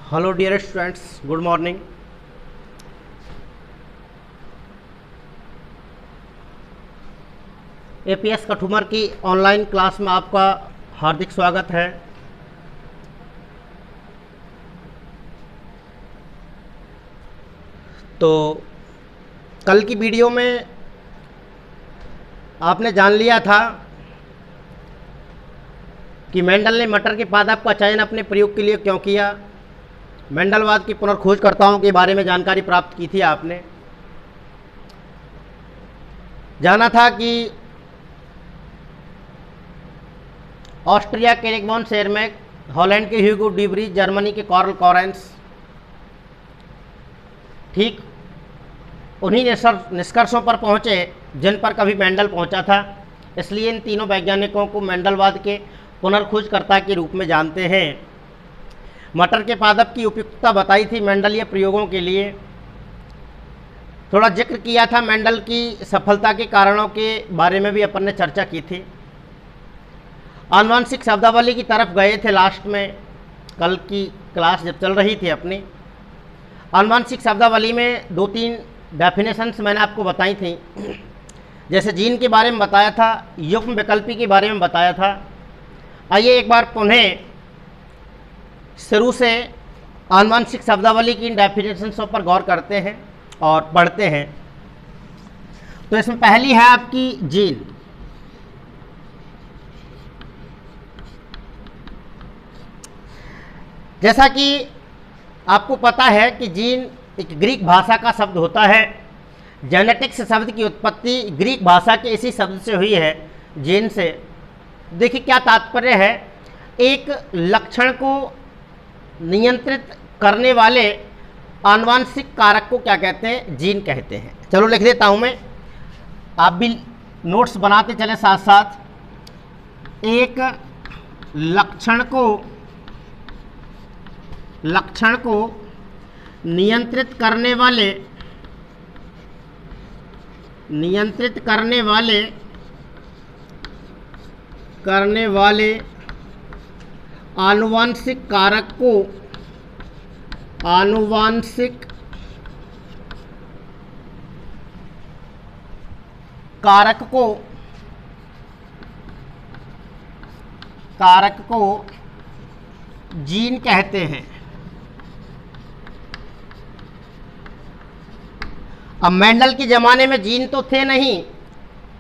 Hello dear students, good morning. APS Kathumar की online class में आपका हार्दिक स्वागत है। तो कल की वीडियो में आपने जान लिया था कि मेंडल ने मटर के पादप का चयन अपने प्रयोग के लिए क्यों किया। मेंडलवाद की पुनर्खोजकर्ताओं के बारे में जानकारी प्राप्त की थी। आपने जाना था कि ऑस्ट्रिया के एरिक वॉन शेरमैक, हॉलैंड के ह्यूगो डिब्रीज, जर्मनी के कार्ल कॉरेंस ठीक उन्हीं निष्कर्षों पर पहुंचे जिन पर कभी मेंडल पहुंचा था। इसलिए इन तीनों वैज्ञानिकों को मेंडलवाद के पुनर्खोजकर्ता के रूप में जानते हैं। मटर के पादप की उपयुक्तता बताई थी मेंडलीय प्रयोगों के लिए। थोड़ा जिक्र किया था मेंडल की सफलता के कारणों के बारे में भी अपन ने चर्चा की थी। आनुवंशिक शब्दावली की तरफ गए थे लास्ट में, कल की क्लास जब चल रही थी अपनी। आनुवंशिक शब्दावली में 2-3 डेफिनेशंस मैंने आपको बताई थी। जैसे जीन के बारे में बताया था, युग्म विकल्पी के बारे में बताया था। आइए एक बार पुनः शुरू से आनुवंशिक शब्दावली की इन डेफिनेशंसों पर गौर करते हैं और पढ़ते हैं। तो इसमें पहली है आपकी जीन। जैसा कि आपको पता है कि जीन एक ग्रीक भाषा का शब्द होता है। जेनेटिक्स शब्द की उत्पत्ति ग्रीक भाषा के इसी शब्द से हुई है, जीन से। देखिए क्या तात्पर्य है। एक लक्षण को नियंत्रित करने वाले आनुवंशिक कारक को क्या कहते हैं? जीन कहते हैं। चलो लिख देता हूं मैं, आप भी नोट्स बनाते चले साथ साथ। एक लक्षण को नियंत्रित करने वाले आनुवंशिक कारक को जीन कहते हैं। अब मेंडल के ज़माने में जीन तो थे नहीं,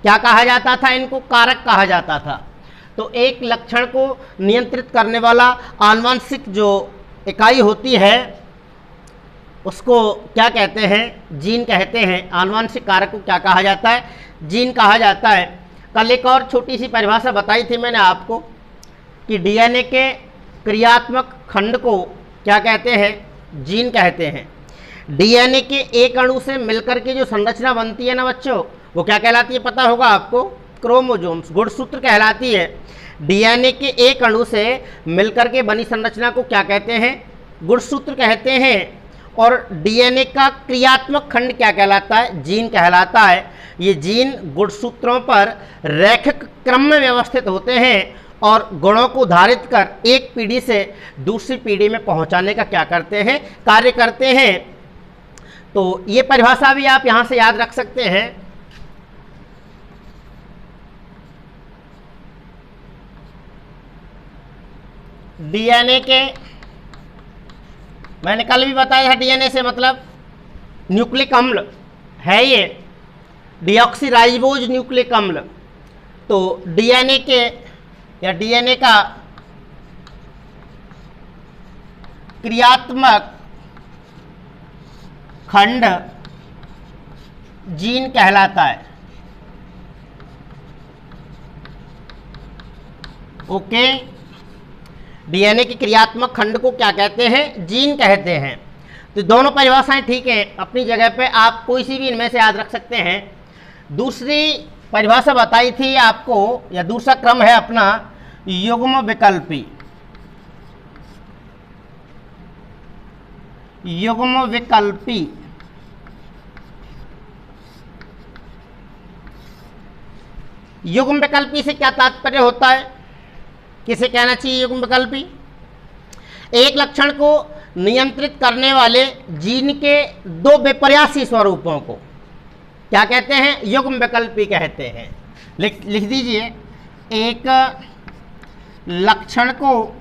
क्या कहा जाता था? इनको कारक कहा जाता था। तो एक लक्षण को नियंत्रित करने वाला आनुवंशिक जो इकाई होती है उसको क्या कहते हैं? जीन कहते हैं। आनुवंशिक कारक को क्या कहा जाता है? जीन कहा जाता है। कल एक और छोटी सी परिभाषा बताई थी मैंने आपको कि डीएनए के क्रियात्मक खंड को क्या कहते हैं? जीन कहते हैं। डीएनए के एक अणु से मिलकर के जो संरचना बनती है ना बच्चों, वो क्या कहलाती है? पता होगा आपको, क्रोमोसोम्स, गुणसूत्र कहलाती है। डीएनए के एक अणु से मिलकर के बनी संरचना को क्या कहते हैं? गुणसूत्र कहते हैं। और डीएनए का क्रियात्मक खंड क्या कहलाता है? जीन कहलाता है। ये जीन गुणसूत्रों पर रैखिक क्रम में व्यवस्थित होते हैं और गुणों को धारित कर एक पीढ़ी से दूसरी पीढ़ी में पहुंचाने का क्या करते हैं? कार्य करते हैं। तो ये परिभाषा भी आप यहां से याद रख सकते हैं। डीएनए के, मैंने कल भी बताया था, डीएनए से मतलब न्यूक्लिक अम्ल है ये, डीऑक्सीराइबोज न्यूक्लिक अम्ल। तो डीएनए के या डीएनए का क्रियात्मक खंड जीन कहलाता है। ओके, डीएनए के क्रियात्मक खंड को क्या कहते हैं? जीन कहते हैं। तो दोनों परिभाषाएं ठीक हैं अपनी जगह पे, आप कोई सी भी इनमें से याद रख सकते हैं। दूसरी परिभाषा बताई थी आपको, या दूसरा क्रम है अपना युग्म विकल्पी। युग्म विकल्पी युग्म विकल्पी से क्या तात्पर्य होता है? किसे कहना चाहिए युग्म विकल्पी? एक लक्षण को नियंत्रित करने वाले जीन के दो विपर्यासी स्वरूपों को क्या कहते हैं? युग्म विकल्पी कहते हैं। लिख दीजिए, एक लक्षण को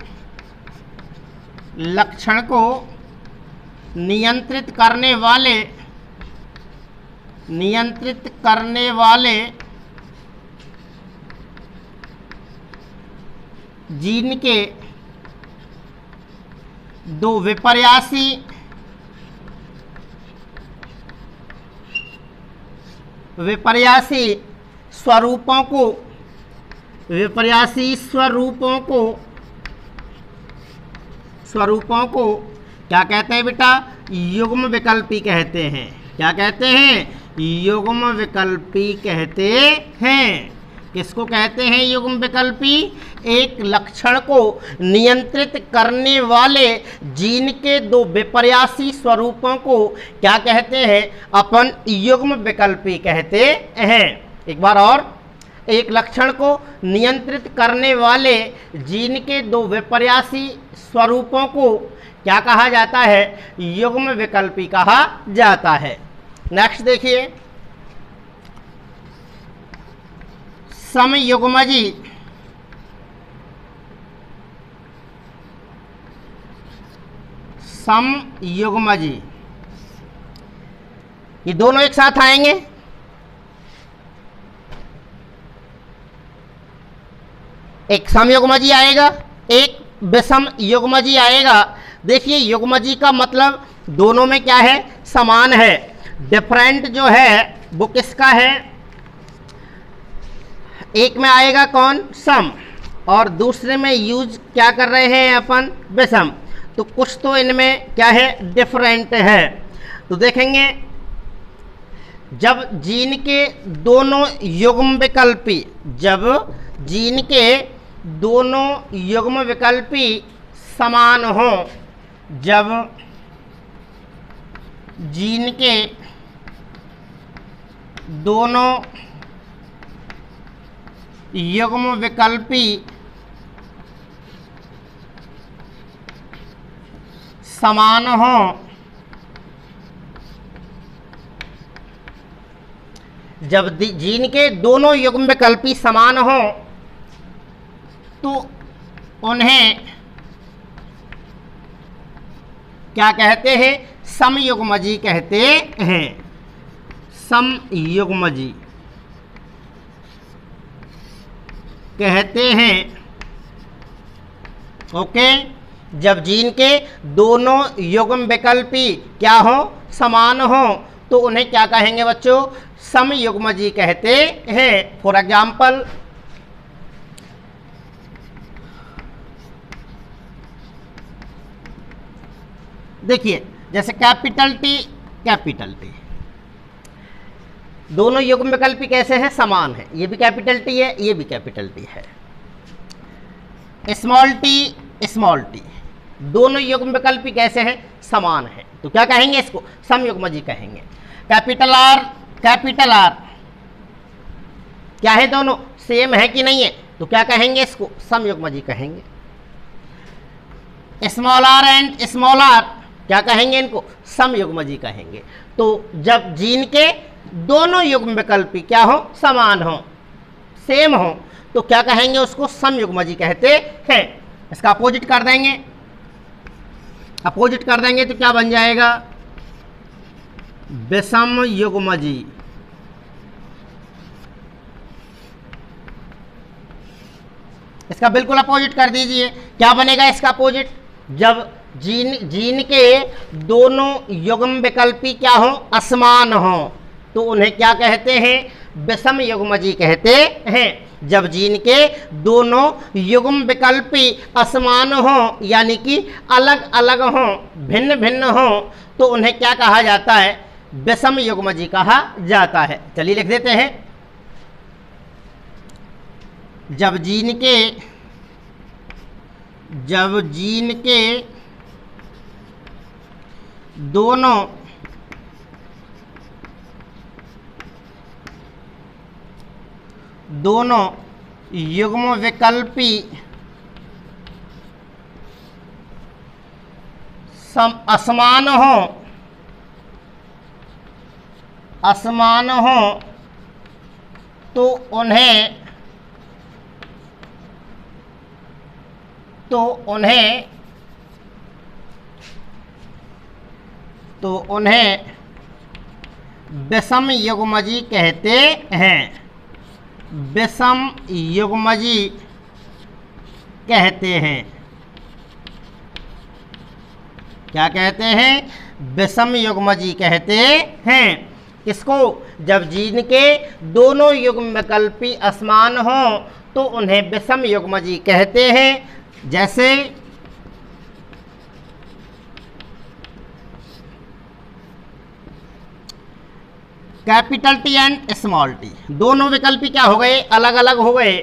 नियंत्रित करने वाले जीन के दो विपर्यासी स्वरूपों को क्या कहते हैं बेटा? युग्म विकल्पी कहते हैं। क्या कहते हैं? युग्म विकल्पी कहते हैं। किसको कहते हैं युग्म विकल्पी? एक लक्षण को नियंत्रित करने वाले जीन के दो विपर्यासी स्वरूपों को क्या कहते हैं? अपन युग्म विकल्पी कहते हैं। एक बार और, एक लक्षण को नियंत्रित करने वाले जीन के दो विपर्यासी स्वरूपों को क्या कहा जाता है? युग्म विकल्पी कहा जाता है। नेक्स्ट देखिए, समयुग्मजी। ये दोनों एक साथ आएंगे। एक समयुग्मजी आएगा, एक विषम युग्मजी आएगा। देखिए, युग्मजी का मतलब दोनों में क्या है? समान है। डिफरेंट जो है वो किसका है? एक में आएगा कौन? सम, और दूसरे में यूज क्या कर रहे हैं अपन? विषम। तो कुछ तो इनमें क्या है? डिफरेंट है। तो देखेंगे, जब जीन के दोनों युग्म विकल्पी समान हो, जब जीन के दोनों युग्म विकल्पी समान हो, जब जीन के दोनों युग्म विकल्पी समान हो तो उन्हें क्या कहते हैं? समयुग्मजी कहते हैं। समयुग्मजी कहते हैं। ओके, जब जीन के दोनों युग्म विकल्पी क्या हो? समान हो, तो उन्हें क्या कहेंगे बच्चों? समयुग्मजी कहते हैं। फॉर एग्जाम्पल, देखिए, जैसे कैपिटल टी, दोनों युग्म विकल्पी कैसे हैं? समान है। ये भी कैपिटल टी है, ये भी कैपिटल टी है। स्मॉल टी, दोनों युग्म विकल्पी कैसे हैं? समान है। तो क्या कहेंगे इसको? समयुग्मजी कहेंगे। कैपिटल आर क्या है? दोनों सेम है कि नहीं है? तो क्या कहेंगे इसको? समयुग्मजी कहेंगे। Small R and small R क्या कहेंगे? इनको समयुग्मजी कहेंगे। तो जब जीन के दोनों युग्म विकल्पी क्या हो? समान हो, सेम हो, तो क्या कहेंगे? उसको समयुग्मजी कहते हैं। इसका अपोजिट कर देंगे तो क्या बन जाएगा? विषम युग्मजी। इसका बिल्कुल अपोजिट कर दीजिए। क्या बनेगा इसका अपोजिट? जब जीन के दोनों युग्म विकल्पी क्या हो? असमान हो, तो उन्हें क्या कहते हैं? विषम युग्मजी कहते हैं। जब जीन के दोनों युग्म विकल्पी असमान हो, यानी कि अलग अलग हो, भिन्न भिन्न हो, तो उन्हें क्या कहा जाता है? विषम युग्मजी कहा जाता है। चलिए लिख देते हैं, जब जीन के दोनों युग्म विकल्पी असमान हो तो उन्हें विषम युग्मजी कहते हैं। विषम युग्मजी कहते हैं। क्या कहते हैं? विषम युग्मजी कहते हैं। इसको जब जीन के दोनों युग्मविकल्पी असमान हो तो उन्हें विषम युग्मजी कहते हैं। जैसे capital T and small T, दोनों विकल्पी क्या हो गए? अलग अलग हो गए।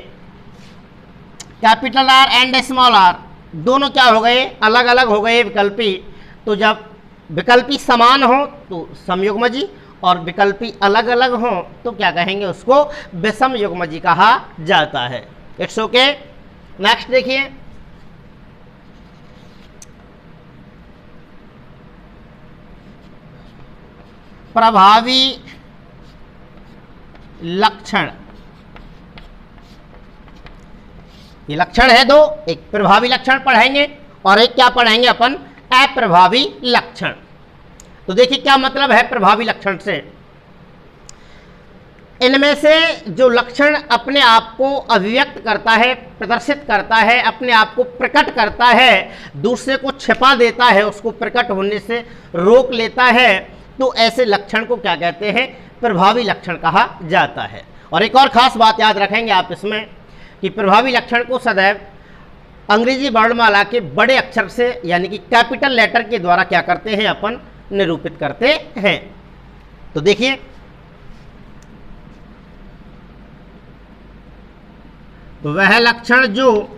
Capital R and small R दोनों क्या हो गए? अलग अलग हो गए विकल्पी। तो जब विकल्पी समान हो तो समयुग्मजी और विकल्पी अलग अलग हो तो क्या कहेंगे? उसको विषम युग्मजी कहा जाता है। It's okay. नेक्स्ट देखिए, प्रभावी लक्षण। ये लक्षण है दो, एक प्रभावी लक्षण पढ़ेंगे और एक क्या पढ़ेंगे अपन? अप्रभावी लक्षण। तो देखिए क्या मतलब है प्रभावी लक्षण से। इनमें से जो लक्षण अपने आप को अभिव्यक्त करता है, प्रदर्शित करता है, अपने आप को प्रकट करता है, दूसरे को छिपा देता है, उसको प्रकट होने से रोक लेता है, तो ऐसे लक्षण को क्या कहते हैं? प्रभावी लक्षण कहा जाता है। और एक और खास बात याद रखेंगे आप इसमें कि प्रभावी लक्षण को सदैव अंग्रेजी वर्णमाला के बड़े अक्षर से यानी कि कैपिटल लेटर के द्वारा क्या करते हैं? अपन निरूपित करते हैं। तो देखिए, वह लक्षण जो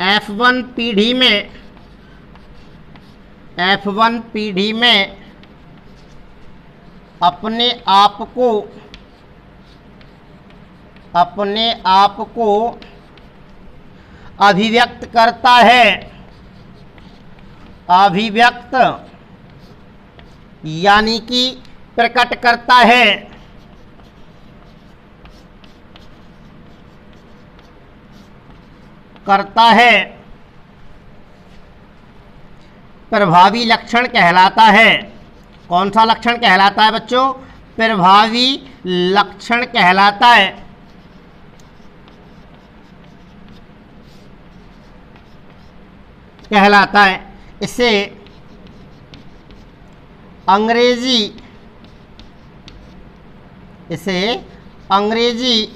F1 पीढ़ी में अपने आप को अभिव्यक्त करता है, अभिव्यक्त यानी कि प्रकट करता है, प्रभावी लक्षण कहलाता है। कौन सा लक्षण कहलाता है बच्चों? प्रभावी लक्षण कहलाता है। इसे अंग्रेजी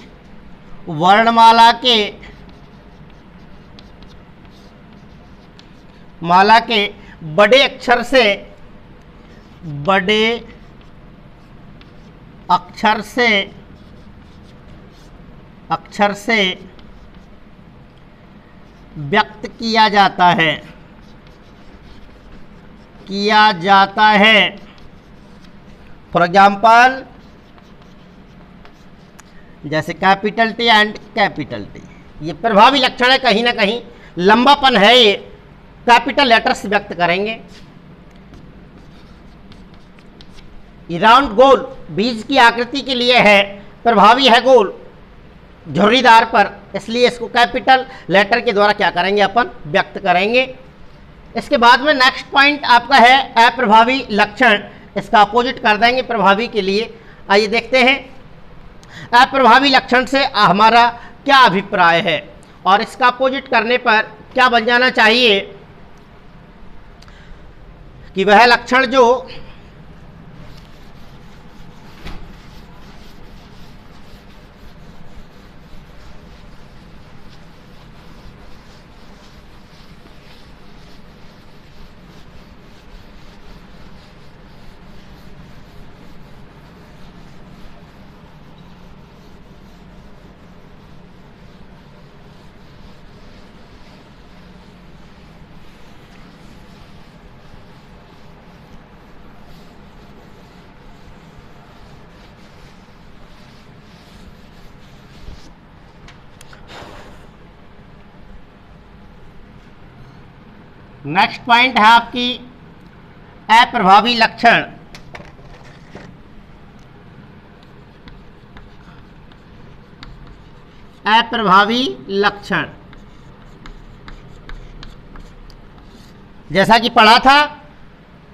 वर्णमाला के बड़े अक्षर से व्यक्त किया जाता है। फॉर एग्जाम्पल जैसे capital T and capital T, ये प्रभावी लक्षण है। कहीं ना कहीं लंबापन है, ये कैपिटल लेटर्स व्यक्त करेंगे। ये राउंड गोल बीज की आकृति के लिए है, प्रभावी है गोल झुर्रीदार पर, इसलिए इसको कैपिटल लेटर के द्वारा क्या करेंगे? अपन व्यक्त करेंगे। इसके बाद में नेक्स्ट पॉइंट आपका है अप्रभावी लक्षण। इसका अपोजिट कर देंगे प्रभावी के लिए। आइए देखते हैं अप्रभावी लक्षण से हमारा क्या अभिप्राय है और इसका अपोजिट करने पर क्या बन जाना चाहिए कि वह लक्षण जो नेक्स्ट पॉइंट है आपकी अप्रभावी लक्षण। अप्रभावी लक्षण, जैसा कि पढ़ा था,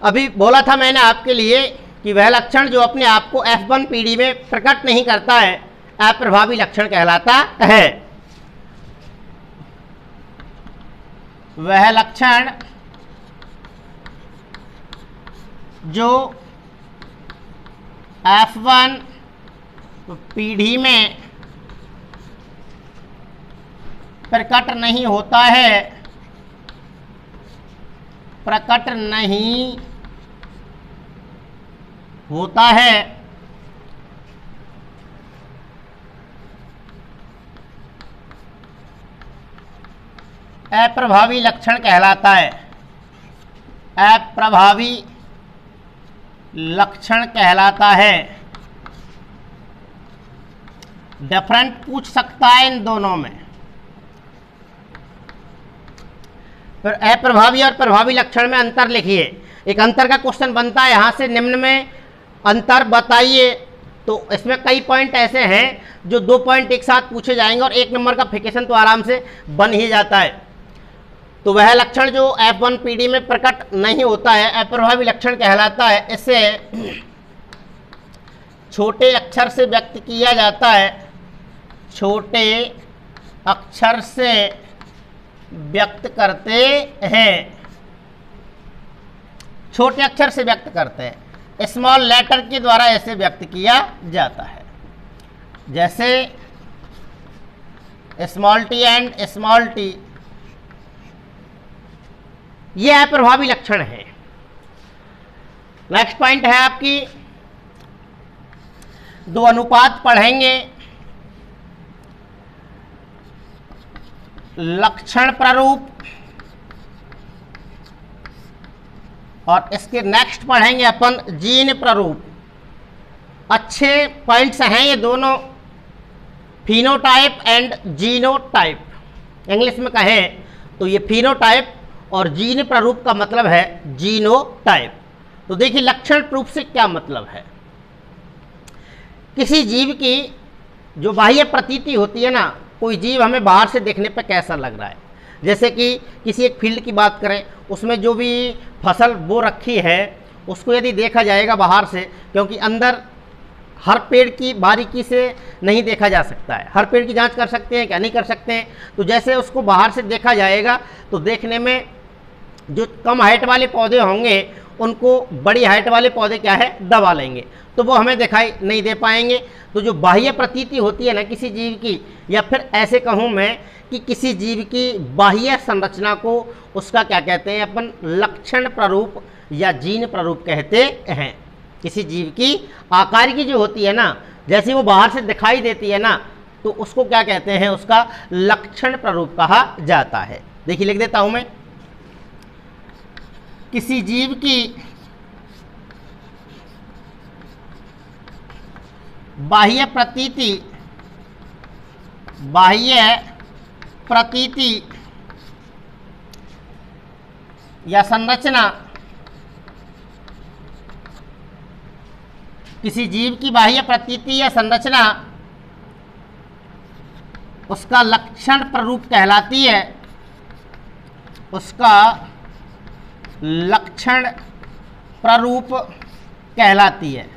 अभी बोला था मैंने आपके लिए कि वह लक्षण जो अपने आप को F1 पीढ़ी में प्रकट नहीं करता है अप्रभावी लक्षण कहलाता है। वह लक्षण जो F1 पीढ़ी में प्रकट नहीं होता है, प्रकट नहीं होता है, अप्रभावी लक्षण कहलाता है। अप्रभावी लक्षण कहलाता है। डिफरेंट पूछ सकता है इन दोनों में। फिर अप्रभावी और प्रभावी लक्षण में अंतर लिखिए। एक अंतर का क्वेश्चन बनता है, यहाँ से निम्न में अंतर बताइए। तो इसमें कई पॉइंट ऐसे हैं जो 2 पॉइंट एक साथ पूछे जाएंगे और 1 नंबर का फिकेशन तो आराम से बन ही जाता है। तो वह लक्षण जो F1 पीढ़ी में प्रकट नहीं होता है अप्रभावी लक्षण कहलाता है। इसे छोटे अक्षर से व्यक्त किया जाता है, छोटे अक्षर से व्यक्त करते हैं, छोटे अक्षर से व्यक्त करते हैं, स्मॉल लेटर के द्वारा ऐसे व्यक्त किया जाता है, जैसे small T and small T. ये अप्रभावी लक्षण है। नेक्स्ट पॉइंट है आपकी, 2 अनुपात पढ़ेंगे। लक्षण प्रारूप और इसके नेक्स्ट पढ़ेंगे अपन जीन प्रारूप। अच्छे पॉइंट्स हैं ये दोनों, फिनोटाइप एंड जीनोटाइप। इंग्लिश में कहें तो ये फिनोटाइप और जीन प्रारूप का मतलब है जीनोटाइप। तो देखिए लक्षण प्रारूप से क्या मतलब है। किसी जीव की जो बाह्य प्रतीति होती है ना, कोई जीव हमें बाहर से देखने पर कैसा लग रहा है, जैसे कि किसी एक फील्ड की बात करें, उसमें जो भी फसल बो रखी है उसको यदि देखा जाएगा बाहर से, क्योंकि अंदर हर पेड़ की बारीकी से नहीं देखा जा सकता है। हर पेड़ की जांच कर सकते हैं क्या? नहीं कर सकते हैं। तो जैसे उसको बाहर से देखा जाएगा तो देखने में जो कम हाइट वाले पौधे होंगे उनको बड़ी हाइट वाले पौधे क्या है दबा लेंगे, तो वो हमें दिखाई नहीं दे पाएंगे। तो जो बाह्य प्रतीति होती है ना किसी जीव की, या फिर ऐसे कहूँ मैं कि किसी जीव की बाह्य संरचना को उसका क्या कहते हैं अपन, लक्षण प्रारूप या जीन प्रारूप कहते हैं। किसी जीव की आकार की जो होती है ना, जैसे वो बाहर से दिखाई देती है ना, तो उसको क्या कहते हैं, उसका लक्षण प्रारूप कहा जाता है। देखिए लिख देता हूं मैं, किसी जीव की बाह्य प्रतीति या संरचना, किसी जीव की बाह्य प्रतीति या संरचना उसका लक्षण प्रारूप कहलाती है, उसका लक्षण प्रारूप कहलाती है।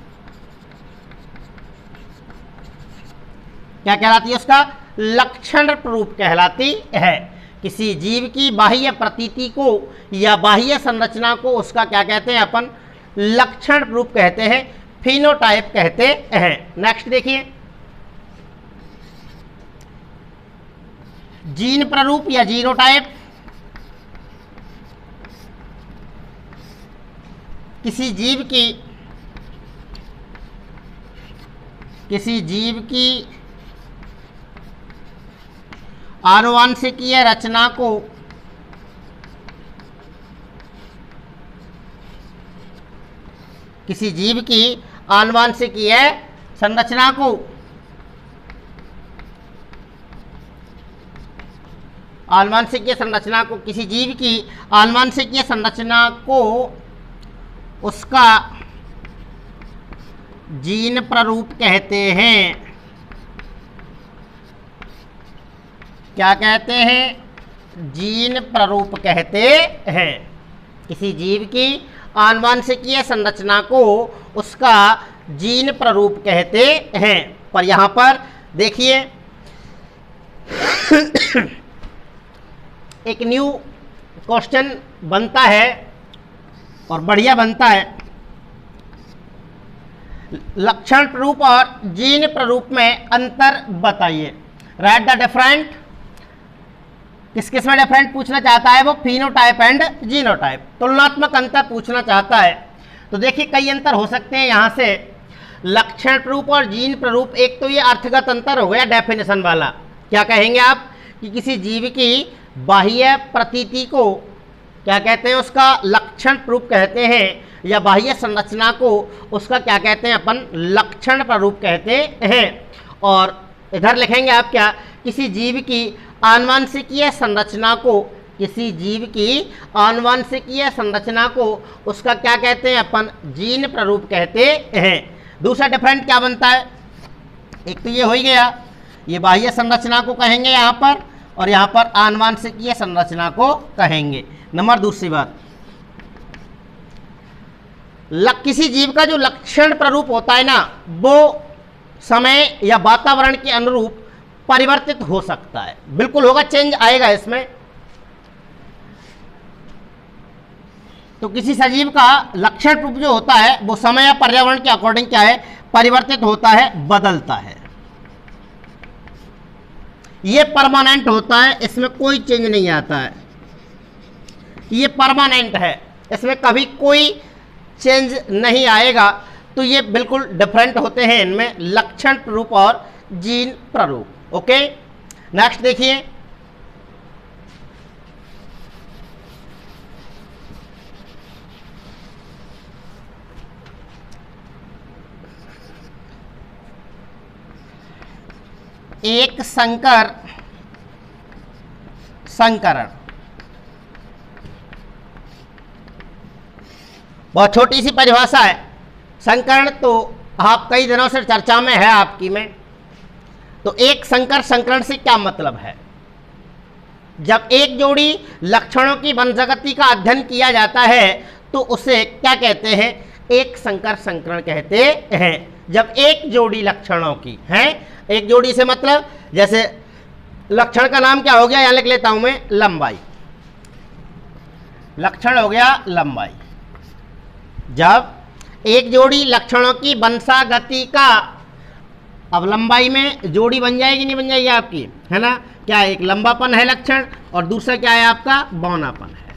क्या कहलाती है? उसका लक्षण प्रारूप कहलाती है। किसी जीव की बाह्य प्रतीति को या बाह्य संरचना को उसका क्या कहते हैं अपन, लक्षण प्रारूप कहते हैं, फिनोटाइप कहते हैं। नेक्स्ट देखिए, जीन प्रारूप या जीनोटाइप। किसी जीव की आनुवंशिकीय रचना को किसी जीव की आनुवंशिकीय संरचना को आनुवंशिकीय संरचना को, किसी जीव की आनुवंशिकीय संरचना को उसका जीन प्ररूप कहते हैं। क्या कहते हैं? जीन प्ररूप कहते हैं। किसी जीव की आनुवंशिकीय संरचना को उसका जीन प्ररूप कहते हैं। पर यहाँ पर देखिए एक न्यू क्वेश्चन बनता है और बढ़िया बनता है। लक्षण प्ररूप और जीन प्ररूप में अंतर बताइए। Right the different. किस किस में डिफरेंट पूछना चाहता है वो? फिनोटाइप एंड जीनोटाइप, तुलनात्मक अंतर पूछना चाहता है। तो देखिए कई अंतर हो सकते हैं यहाँ से। लक्षण प्ररूप और जीन प्ररूप, एक तो ये अर्थगत अंतर हो गया डेफिनेशन वाला। क्या कहेंगे आप कि किसी जीव की बाह्य प्रतीति को क्या कहते हैं? उसका लक्षण प्ररूप कहते हैं, या बाह्य संरचना को उसका क्या कहते हैं? अपन लक्षण प्ररूप कहते हैं। और इधर लिखेंगे आप क्या? किसी जीव की आनुवंशिकीय संरचना को, किसी जीव की आनुवंशिकीय संरचना को उसका क्या कहते हैं? अपन जीन प्ररूप कहते हैं। दूसरा डिफरेंट क्या बनता है? एक तो ये हो ही गया, ये बाह्य संरचना को कहेंगे यहाँ पर, और यहाँ पर आनुवंशिकीय संरचना को कहेंगे। नंबर दूसरी बात, किसी जीव का जो लक्षण प्ररूप होता है ना, वो समय या वातावरण के अनुरूप परिवर्तित हो सकता है। बिल्कुल होगा, चेंज आएगा इसमें। तो किसी सजीव का लक्षण प्ररूप जो होता है वो समय या पर्यावरण के अकॉर्डिंग क्या है? परिवर्तित होता है, बदलता है। ये परमानेंट होता है, इसमें कोई चेंज नहीं आता है। ये परमानेंट है, इसमें कभी कोई चेंज नहीं आएगा। तो ये बिल्कुल डिफरेंट होते हैं इनमें, लक्षण प्ररूप और जीन प्ररूप। ओके, नेक्स्ट देखिए। एक संकर संकरण, बहुत छोटी सी परिभाषा है। संकरण तो आप कई दिनों से चर्चा में है आपकी में। तो एक संकर संकरण से क्या मतलब है? जब एक जोड़ी लक्षणों की वंशगति का अध्ययन किया जाता है तो उसे क्या कहते हैं? एक संकर संकरण कहते हैं। जब एक जोड़ी लक्षणों की है, एक जोड़ी से मतलब जैसे लक्षण का नाम क्या हो गया? यहाँ लिख लेता हूं मैं, लंबाई। लक्षण हो गया लंबाई। जब एक जोड़ी लक्षणों की वंशागति का, अब लंबाई में जोड़ी बन जाएगी नहीं बन जाएगी आपकी, है ना? क्या एक लंबापन है लक्षण, और दूसरा क्या है आपका? बौनापन है।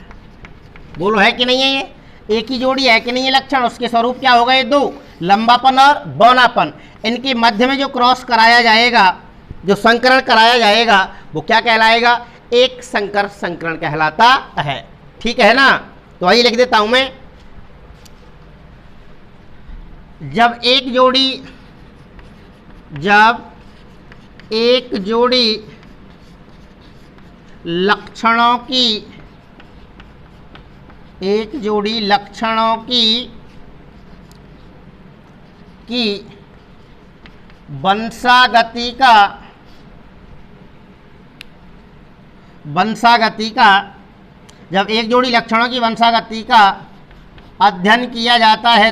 बोलो है कि नहीं है? ये एक ही जोड़ी है कि नहीं है लक्षण? उसके स्वरूप क्या होगा? ये दो, लंबापन और बौनापन। इनके मध्य में जो क्रॉस कराया जाएगा, जो संकरण कराया जाएगा, वो क्या कहलाएगा? एक संकर संकरण कहलाता है। ठीक है ना? तो वही लिख देता हूं मैं। जब एक जोड़ी लक्षणों की वंशागति का जब एक जोड़ी लक्षणों की वंशागति का अध्ययन किया जाता है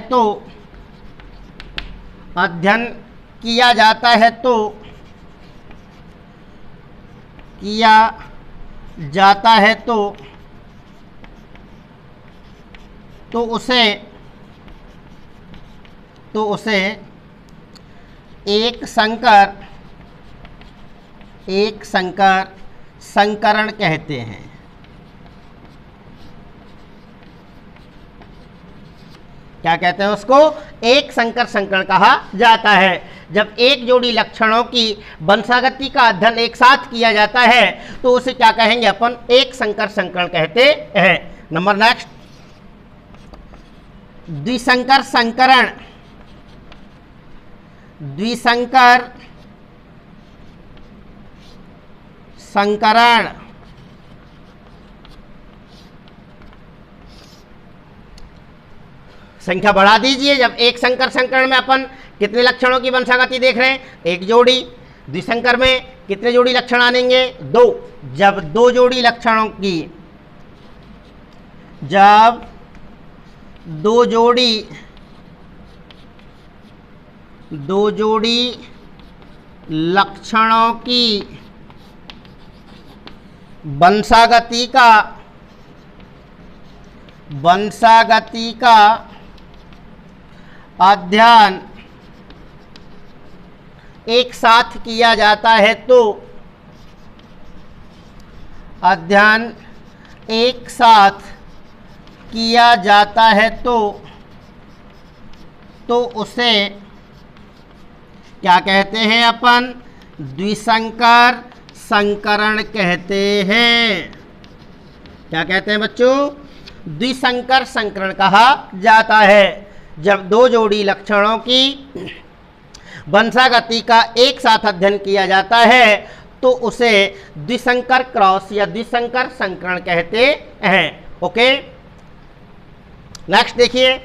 तो उसे एक संकर संकरण कहते हैं। क्या कहते हैं उसको? एक संकर संकरण कहा जाता है। जब एक जोड़ी लक्षणों की वंशागति का अध्ययन एक साथ किया जाता है तो उसे क्या कहेंगे अपन? एक संकर संकरण कहते हैं। नंबर नेक्स्ट, द्विसंकर संकरण। द्विसंकर संकरण संख्या बढ़ा दीजिए। जब एक संकर संकरण में अपन कितने लक्षणों की वंशागति देख रहे हैं, एक जोड़ी। द्विसंकर में कितने जोड़ी लक्षण आनेंगे, 2। जब दो जोड़ी लक्षणों की, जब दो जोड़ी लक्षणों की वंशागति का अध्ययन एक साथ किया जाता है तो, अध्ययन एक साथ किया जाता है तो उसे क्या कहते हैं अपन, द्विसंकर संकरण कहते हैं। क्या कहते हैं बच्चों, द्विसंकर संकरण कहा जाता है। जब दो जोड़ी लक्षणों की वंशागति का एक साथ अध्ययन किया जाता है तो उसे द्विसंकर क्रॉस या द्विसंकर संकरण कहते हैं। ओके, नेक्स्ट देखिए।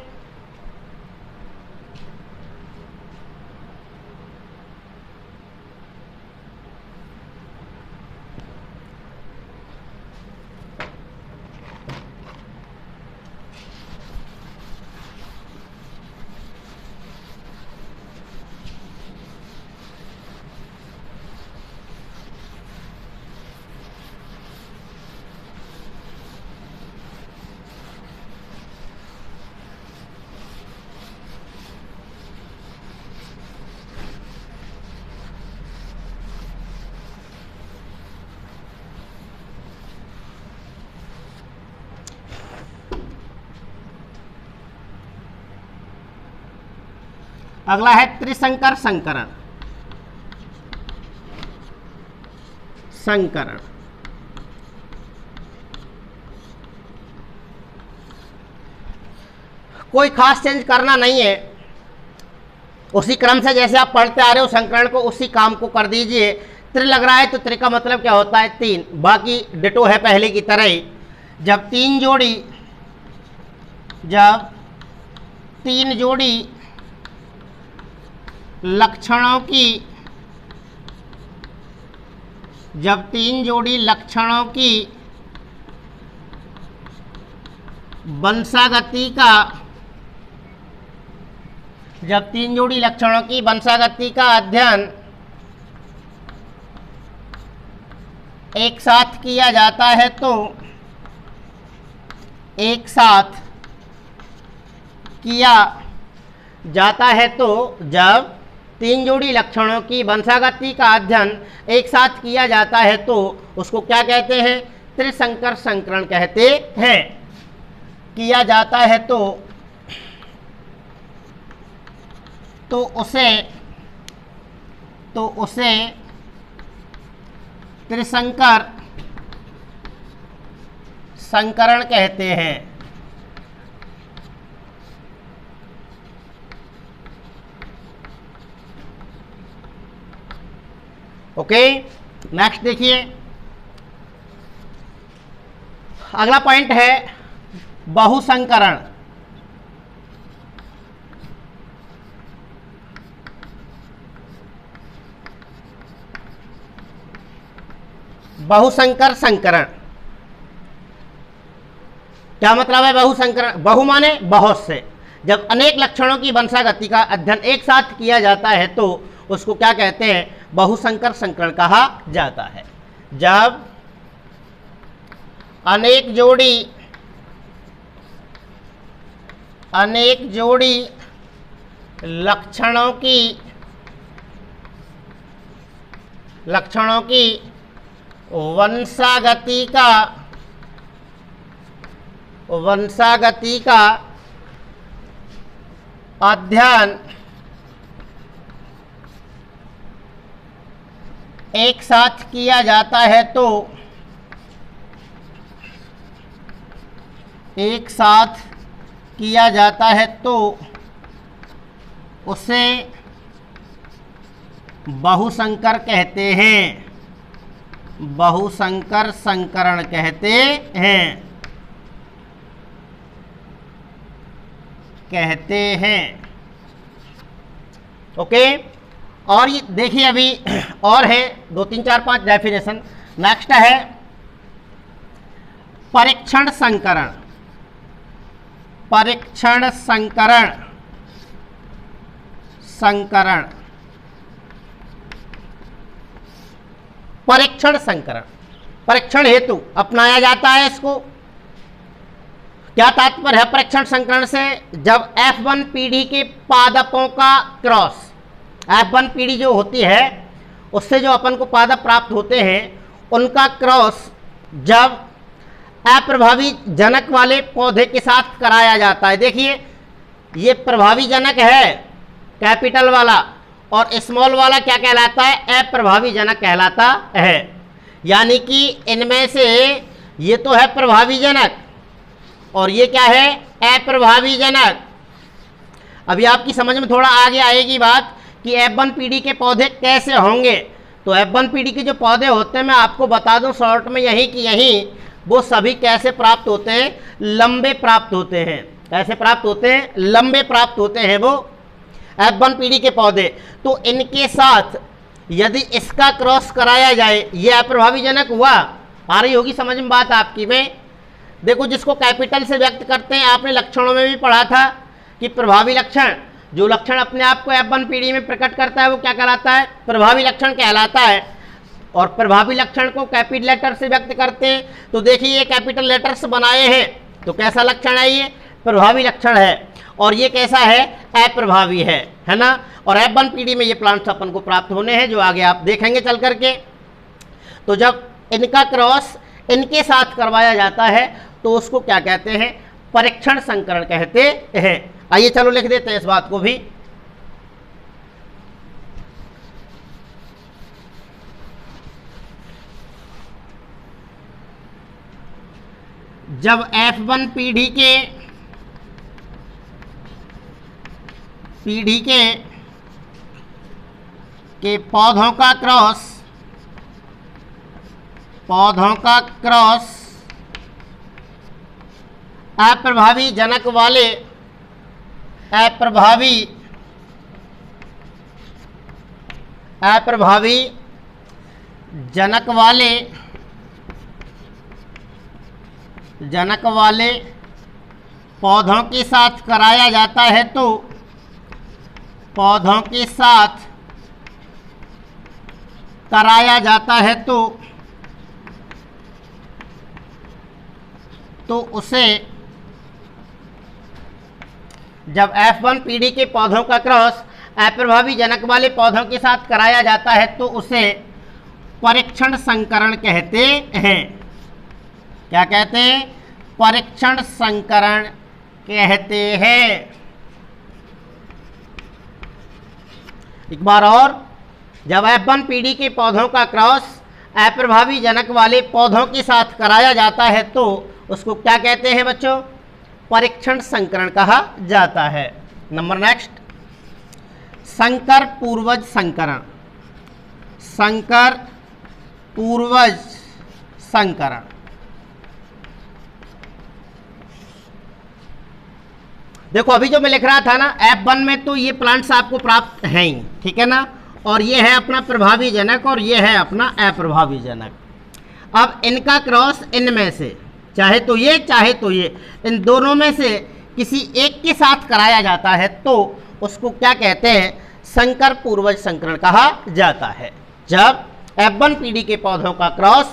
अगला है त्रिसंकर संकरण। कोई खास चेंज करना नहीं है, उसी क्रम से जैसे आप पढ़ते आ रहे हो संकरण को, उसी काम को कर दीजिए। त्रि लग रहा है तो त्रि का मतलब क्या होता है, 3। बाकी डिटो है पहले की तरह ही। जब तीन जोड़ी लक्षणों की वंशागति का अध्ययन एक साथ किया जाता है तो, जब तीन जोड़ी लक्षणों की वंशागति का अध्ययन एक साथ किया जाता है तो उसको क्या कहते हैं, त्रिसंकर संकरण कहते हैं। किया जाता है तो उसे त्रिसंकर संकरण कहते हैं। ओके, नेक्स्ट देखिए। अगला पॉइंट है बहुसंकरण। बहुसंकर संकरण क्या मतलब है? बहुसंकरण, बहु माने बहुत से। जब अनेक लक्षणों की वंशागति का अध्ययन एक साथ किया जाता है तो उसको क्या कहते हैं, बहुसंकर संकरण कहा जाता है। जब अनेक जोड़ी लक्षणों की वंशागति का अध्ययन एक साथ किया जाता है तो उसे बहुसंकर कहते हैं, बहुसंकर संकरण कहते हैं। कहते हैं। ओके, और ये देखिए अभी और है 2 3 4 5 डेफिनेशन। नेक्स्ट है परीक्षण संकरण। परीक्षण संकरण, संकरण, परीक्षण संकरण, परीक्षण हेतु अपनाया जाता है इसको। क्या तात्पर्य है परीक्षण संकरण से? जब F1 पीढ़ी के पादपों का क्रॉस, F1 पीढ़ी जो होती है उससे जो अपन को पादप प्राप्त होते हैं उनका क्रॉस जब अप्रभावी जनक वाले पौधे के साथ कराया जाता है। देखिए ये प्रभावी जनक है कैपिटल वाला, और स्मॉल वाला क्या कहलाता है? अप्रभावी जनक कहलाता है। यानी कि इनमें से ये तो है प्रभावी जनक और ये क्या है? अप्रभावी जनक। अभी आपकी समझ में थोड़ा आगे आएगी बात कि F1 पीढ़ी के पौधे कैसे होंगे। तो F1 पीढ़ी के जो पौधे होते हैं मैं आपको बता दूं शॉर्ट में यही कि यही वो सभी कैसे प्राप्त होते हैं? लंबे प्राप्त होते हैं। कैसे प्राप्त होते हैं? लंबे प्राप्त होते हैं वो F1 पीढ़ी के पौधे। तो इनके साथ यदि इसका क्रॉस कराया जाए, ये अप्रभावी जनक हुआ। आ रही होगी समझ में बात आपकी में? देखो जिसको कैपिटल से व्यक्त करते हैं, आपने लक्षणों में भी पढ़ा था कि प्रभावी लक्षण, जो लक्षण अपने आप को F1 पीढ़ी में प्रकट करता है वो क्या कहलाता है? प्रभावी लक्षण कहलाता है। और प्रभावी लक्षण को कैपिटल लेटर से व्यक्त करते हैं। तो देखिए ये कैपिटल लेटर्स बनाए हैं तो कैसा लक्षण है? ये प्रभावी लक्षण है। और ये कैसा है? अप्रभावी है ना। और F1 पीढ़ी में ये प्लांट्स अपन को प्राप्त होने हैं जो आगे आप देखेंगे चल करके। तो जब इनका क्रॉस इनके साथ करवाया जाता है तो उसको क्या कहते हैं? परीक्षण संकरण कहते हैं। आइए चलो लिख देते हैं इस बात को भी। जब F1 पीढ़ी के पौधों का क्रॉस अप्रभावी जनक वाले जनक वाले पौधों के साथ कराया जाता है तो पौधों के साथ कराया जाता है तो उसे, जब F1 पीढ़ी के पौधों का क्रॉस अप्रभावी जनक वाले पौधों के साथ कराया जाता है तो उसे परीक्षण संकरण कहते हैं। क्या कहते हैं? परीक्षण संकरण कहते हैं। एक बार और, जब F1 पीढ़ी के पौधों का क्रॉस अप्रभावी जनक वाले पौधों के साथ कराया जाता है तो उसको क्या कहते हैं बच्चों? परीक्षण संकरण कहा जाता है। नंबर नेक्स्ट, संकर पूर्वज संकरण। संकर पूर्वज संकरण। देखो अभी जो मैं लिख रहा था ना F1 में, तो ये प्लांट्स आपको प्राप्त हैं ही, ठीक है ना। और ये है अपना प्रभावी जनक और ये है अपना अप्रभावी जनक। अब इनका क्रॉस इनमें से, चाहे तो ये चाहे तो ये, इन दोनों में से किसी एक के साथ कराया जाता है तो उसको क्या कहते हैं? संकर पूर्वज संकरण कहा जाता है। जब F1 पीढ़ी के पौधों का क्रॉस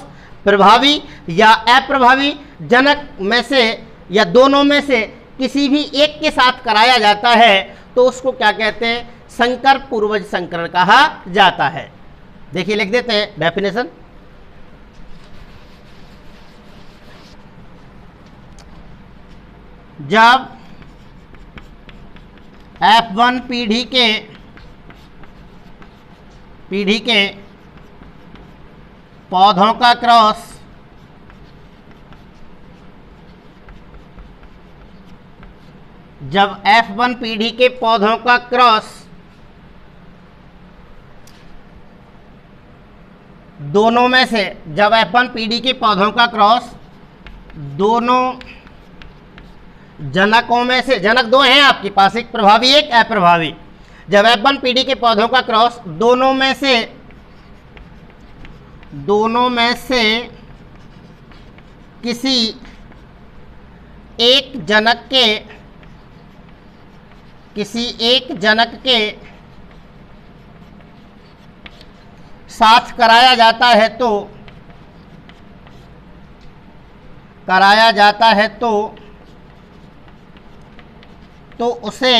प्रभावी या अप्रभावी जनक में से या दोनों में से किसी भी एक के साथ कराया जाता है तो उसको क्या कहते हैं? संकर पूर्वज संकरण कहा जाता है। देखिए लिख देते हैं डेफिनेशन। जब F1 पीढ़ी के पौधों का क्रॉस जब F1 पीढ़ी के पौधों का क्रॉस दोनों में से, जब F1 पीढ़ी के पौधों का क्रॉस दोनों जनकों में से, जनक दो हैं आपके पास, एक प्रभावी एक अप्रभावी। जब F1 पीढ़ी के पौधों का क्रॉस दोनों में से किसी एक जनक के साथ कराया जाता है तो उसे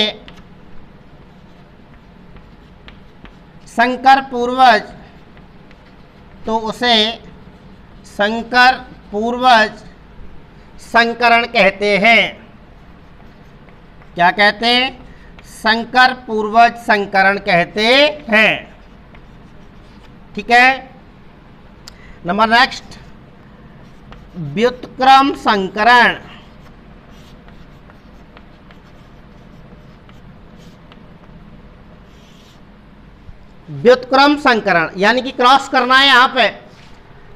संकर पूर्वज संकरण कहते हैं। क्या कहते हैं? संकर पूर्वज संकरण कहते हैं। ठीक है। नंबर नेक्स्ट, व्युत्क्रम संकरण। व्युत्क्रम संकरण यानी कि क्रॉस करना है यहाँ पे,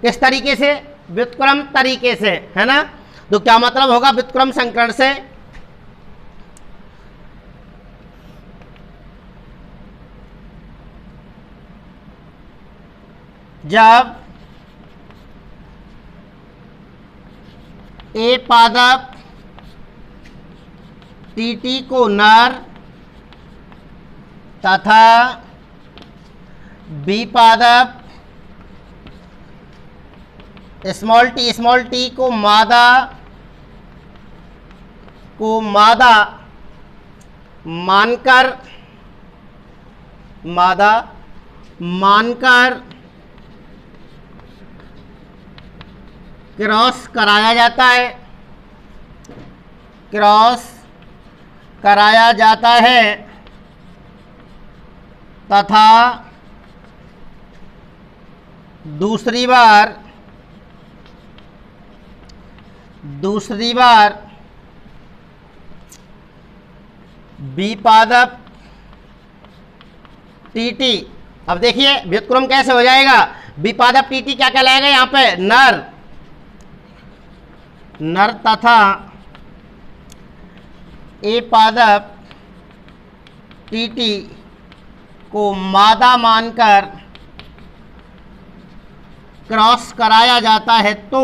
किस तरीके से? व्युत्क्रम तरीके से, है ना। तो क्या मतलब होगा व्युत्क्रम संकरण से? जब ए पादप टीटी को नर तथा बी पादप स्मॉल टी को मादा मानकर क्रॉस कराया जाता है तथा दूसरी बार बी पादप टीटी। अब देखिए व्युत्क्रम कैसे हो जाएगा। बी पादप टीटी क्या कहलाएगा यहाँ पे? नर तथा ए पादप टीटी को मादा मानकर क्रॉस कराया जाता है तो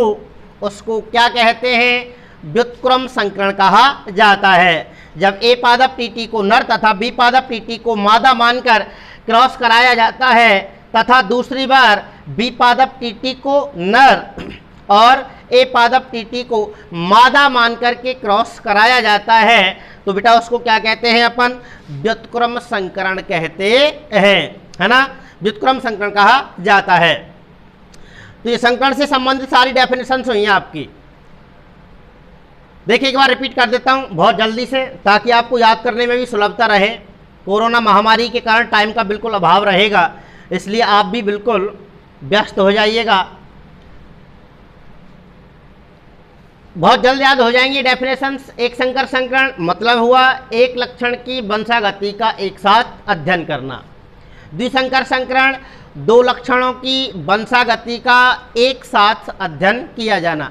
उसको क्या कहते हैं? व्युत्क्रम संकरण कहा जाता है। जब ए पादप टीटी को नर तथा बी पादप टीटी को मादा मानकर क्रॉस कराया जाता है तथा दूसरी बार बी पादप टीटी को नर और ए पादप टीटी को मादा मानकर के क्रॉस कराया जाता है तो बेटा उसको क्या कहते हैं? अपन व्युत्क्रम संकरण कहते हैं, है ना। व्युत्क्रम संकरण कहा जाता है। तो ये संकरण से संबंधित सारी डेफिनेशंस हुई हैं आपकी। देखिए एक बार रिपीट कर देता हूँ बहुत जल्दी से, ताकि आपको याद करने में भी सुलभता रहे। कोरोना महामारी के कारण टाइम का बिल्कुल अभाव रहेगा, इसलिए आप भी बिल्कुल व्यस्त हो जाइएगा। बहुत जल्द याद हो जाएंगी डेफिनेशंस। एक संकर संकरण मतलब हुआ एक लक्षण की वंशागति का एक साथ अध्ययन करना। द्विसंकर संकरण दो लक्षणों की वंशागति का एक साथ अध्ययन किया जाना।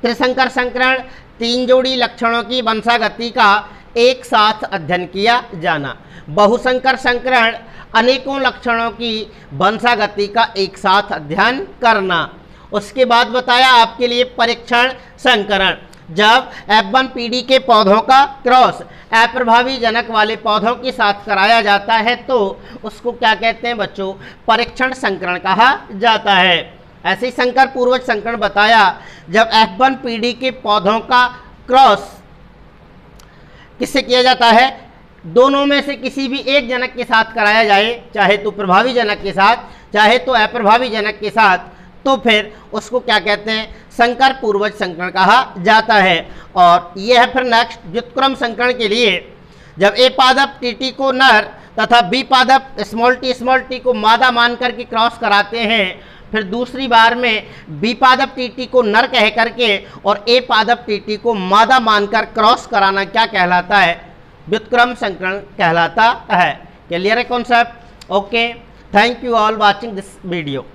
त्रिसंकर संकरण तीन जोड़ी लक्षणों की वंशागति का एक साथ अध्ययन किया जाना। बहुसंकर संकरण अनेकों लक्षणों की वंशागति का एक साथ अध्ययन करना। उसके बाद बताया आपके लिए परीक्षण संकरण। जब F1 पीढ़ी के पौधों का क्रॉस अप्रभावी जनक वाले पौधों के साथ कराया जाता है तो उसको क्या कहते हैं बच्चों? परीक्षण संकरण कहा जाता है। ऐसे ही संकर पूर्वज संकरण बताया। जब F1 पीढ़ी के पौधों का क्रॉस किससे किया जाता है? दोनों में से किसी भी एक जनक के साथ कराया जाए, चाहे तो प्रभावी जनक के साथ चाहे तो अप्रभावी जनक के साथ, तो फिर उसको क्या कहते हैं? संकर पूर्वज संकरण कहा जाता है। और यह है फिर नेक्स्ट व्युत्क्रम संकरण के लिए। जब ए पादप टीटी को नर तथा बी पादप स्मॉल टी को मादा मान करके क्रॉस कराते हैं, फिर दूसरी बार में बी पादप टीटी को नर कह करके और ए पादप टीटी को मादा मानकर क्रॉस कराना क्या कहलाता है? व्युत्क्रम संकरण कहलाता है। क्लियर है concept? Okay, thank you all watching this video.